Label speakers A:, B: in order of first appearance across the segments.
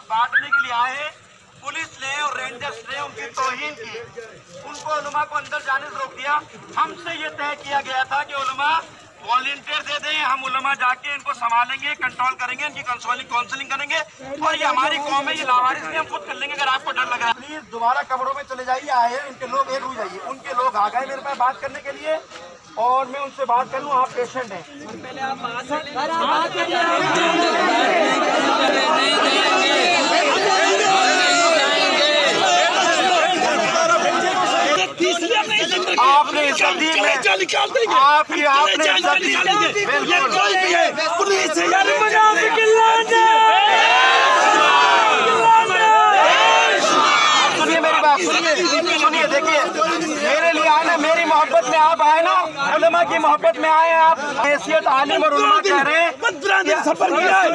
A: बांटने के लिए आए, पुलिस ने और रेंजर्स ने उनकी तौहीन की, उनको उलमा को अंदर जाने से रोक दिया। हमसे ये तय किया गया था कि उलमा वॉलंटियर दे दें, हम उलमा जाके इनको संभालेंगे, कंट्रोल करेंगे, इनकी काउंसलिंग करेंगे और ये हमारी कौम है, ये लावारिस नहीं, हम खुद कर लेंगे। अगर आपको डर लग रहा है प्लीज दोबारा कब्रों में चले जाइए, आए उनके लोग एक हो जाइए। उनके लोग आ गए मेरे पास बात करने के लिए और मैं उनसे बात कर लूँ। आप पेशेंट हैं, पहले आप बात आपने इज्जत दी, आपने इज्जत दी, पुलिस सुनिए मेरी बात, सुनिए देखिए, मेरे लिए आए ना, मेरी मोहब्बत में आप आए ना, उलमा की मोहब्बत में आए आप, हैसियत आलिम और उलमा कह रहे हैं। 15 दिन सफर किया है,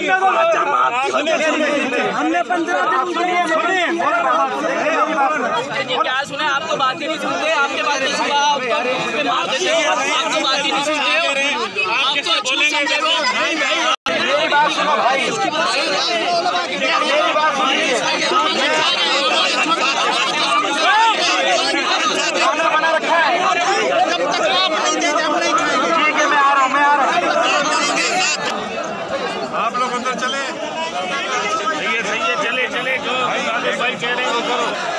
A: हमने 15 दिन क्या सुने, आप तो बात ही नहीं सुनते, आपके बात नहीं सुना, आप तो बात ही नहीं सुनते, आप तो मेरी बात सुनो भाई, मेरी बात सुनिए, खाना बना रखा है, ठीक है मैं आ रहा हूँ, आप लोग अंदर चले, सही है चले जो भाई कह रहे हैं वो करो।